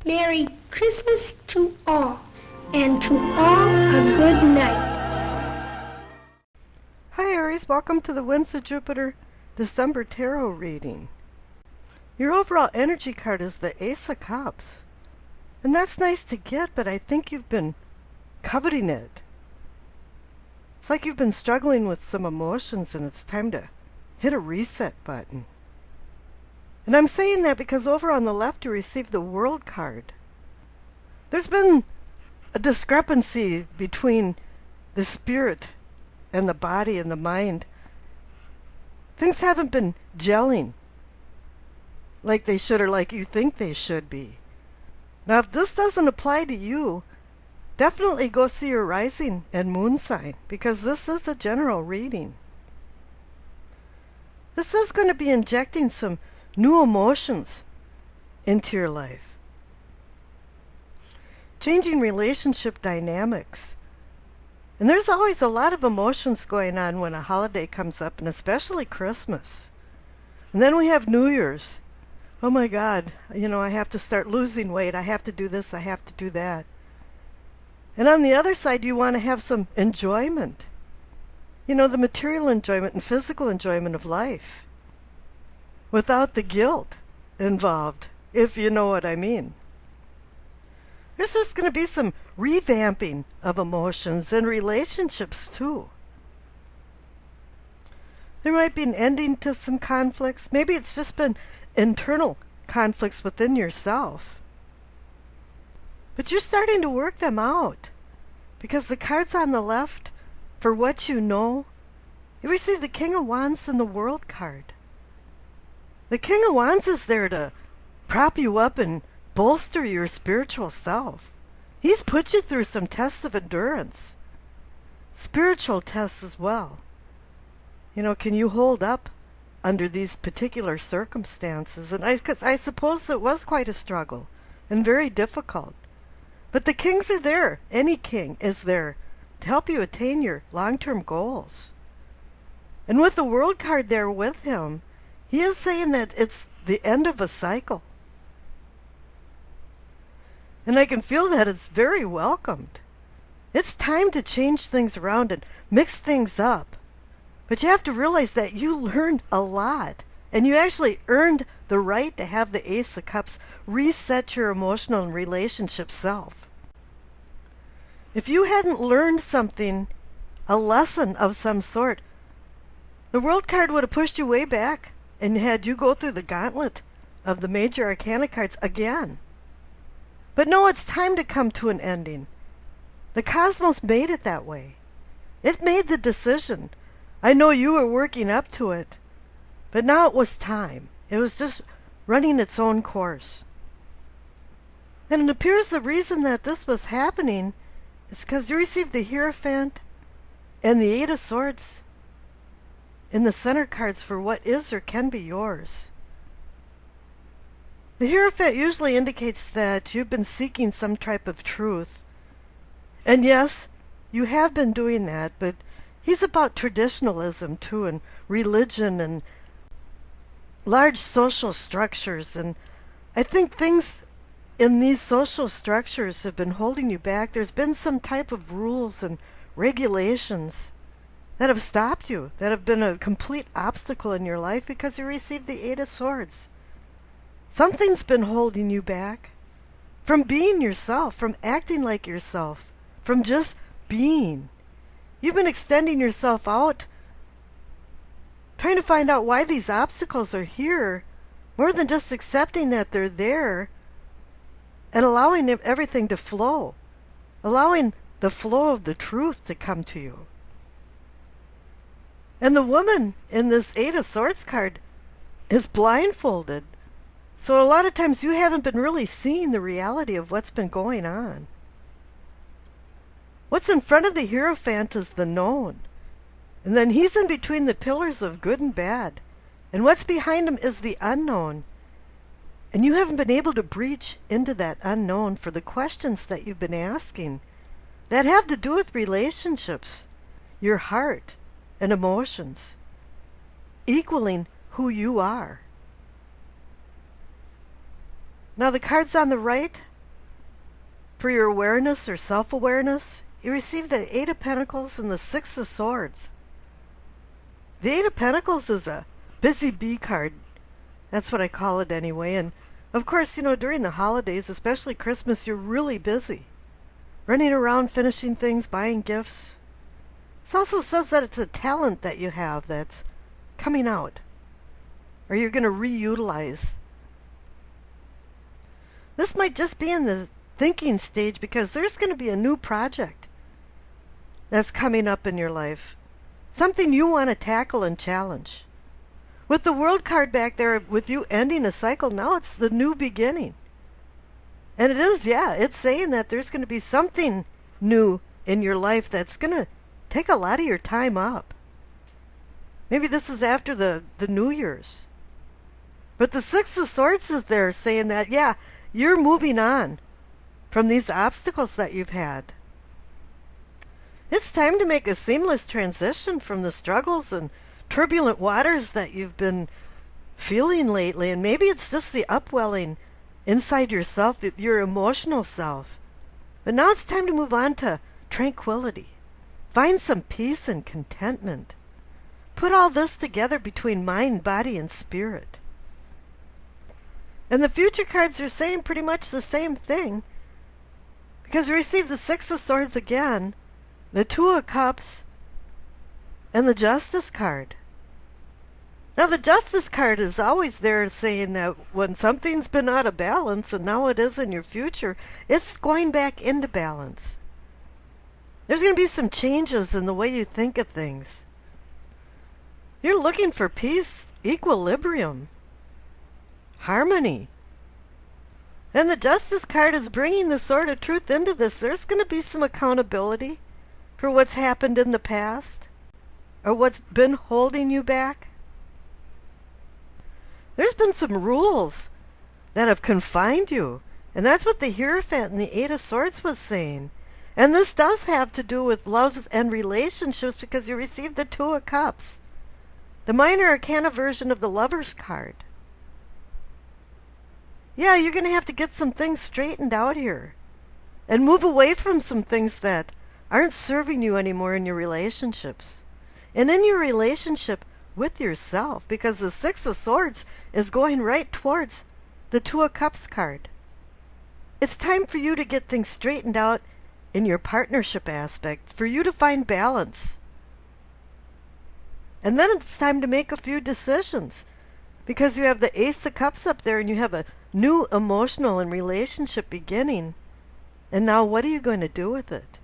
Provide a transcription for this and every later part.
Merry Christmas to all, and to all a good night. Hi Aries, welcome to the Winds of Jupiter December Tarot reading. Your overall energy card is the Ace of Cups. And that's nice to get, but I think you've been coveting it. It's like you've been struggling with some emotions and it's time to hit a reset button. And I'm saying that because over on the left you received the World card. There's been a discrepancy between the spirit and the body and the mind. Things haven't been gelling like they should or like you think they should be. Now, if this doesn't apply to you, definitely go see your rising and moon sign, because this is a general reading. This is going to be injecting some new emotions into your life. Changing relationship dynamics. And there's always a lot of emotions going on when a holiday comes up, and especially Christmas. And then we have New Year's. Oh my God, I have to start losing weight. I have to do this, I have to do that. And on the other side, you want to have some enjoyment. The material enjoyment and physical enjoyment of life. Without the guilt involved, if you know what I mean. There's just going to be some revamping of emotions and relationships too. There might be an ending to some conflicts. Maybe it's just been internal conflicts within yourself. But you're starting to work them out. Because the cards on the left, for what you know, you receive the King of Wands and the World card. The King of Wands is there to prop you up and bolster your spiritual self. He's put you through some tests of endurance. Spiritual tests as well. Can you hold up under these particular circumstances? And I suppose it was quite a struggle and very difficult. But the kings are there. Any king is there to help you attain your long-term goals. And with the World card there with him, he is saying that it's the end of a cycle. And I can feel that it's very welcomed. It's time to change things around and mix things up. But you have to realize that you learned a lot. And you actually earned the right to have the Ace of Cups reset your emotional and relationship self. If you hadn't learned something, a lesson of some sort, the World card would have pushed you way back and had you go through the gauntlet of the major arcana cards again. But no, it's time to come to an ending. The cosmos made it that way. It made the decision. I know you were working up to it, but now it was time. It was just running its own course. And it appears the reason that this was happening is because you received the Hierophant and the Eight of Swords in the center cards for what is or can be yours. The Hierophant usually indicates that you've been seeking some type of truth. And yes, you have been doing that, but he's about traditionalism too, and religion and large social structures. And I think things in these social structures have been holding you back. There's been some type of rules and regulations that have stopped you, that have been a complete obstacle in your life because you received the Eight of Swords. Something's been holding you back from being yourself, from acting like yourself, from just being. You've been extending yourself out, trying to find out why these obstacles are here, more than just accepting that they're there and allowing everything to flow, allowing the flow of the truth to come to you. And the woman in this Eight of Swords card is blindfolded. So a lot of times you haven't been really seeing the reality of what's been going on. What's in front of the Hierophant is the known. And then he's in between the pillars of good and bad. And what's behind him is the unknown. And you haven't been able to breach into that unknown for the questions that you've been asking that have to do with relationships, your heart, and emotions, equaling who you are. Now the cards on the right For your awareness or self-awareness, you receive the Eight of Pentacles and the Six of Swords. The Eight of Pentacles is a busy bee card. That's what I call it anyway. And of course, during the holidays, especially Christmas, you're really busy. Running around, finishing things, buying gifts. It also says that it's a talent that you have that's coming out. Or you're going to reutilize. This might just be in the thinking stage because there's going to be a new project that's coming up in your life. Something you want to tackle and challenge. With the World card back there, with you ending a cycle, now it's the new beginning. And it is, it's saying that there's going to be something new in your life that's going to take a lot of your time up. Maybe this is after the New Year's. But the Six of Swords is there saying that, you're moving on from these obstacles that you've had. It's time to make a seamless transition from the struggles and turbulent waters that you've been feeling lately. And maybe it's just the upwelling inside yourself, your emotional self. But now it's time to move on to tranquility. Find some peace and contentment. Put all this together between mind, body, and spirit. And the future cards are saying pretty much the same thing. Because we receive the Six of Swords again, the Two of Cups, and the Justice card. Now the Justice card is always there saying that when something's been out of balance, and now it is in your future, it's going back into balance. There's going to be some changes in the way you think of things. You're looking for peace, equilibrium, harmony. And the Justice card is bringing the Sword of Truth into this. There's going to be some accountability for what's happened in the past or what's been holding you back. There's been some rules that have confined you. And that's what the Hierophant and the Eight of Swords was saying. And this does have to do with love and relationships because you received the Two of Cups. The minor arcana version of the Lover's card. You're going to have to get some things straightened out here. And move away from some things that aren't serving you anymore in your relationships. And in your relationship with yourself. Because the Six of Swords is going right towards the Two of Cups card. It's time for you to get things straightened out in your partnership aspect. For you to find balance. And then it's time to make a few decisions. Because you have the Ace of Cups up there and you have a new emotional and relationship beginning. And now what are you going to do with it?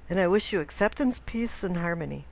And I wish you acceptance, peace, and harmony.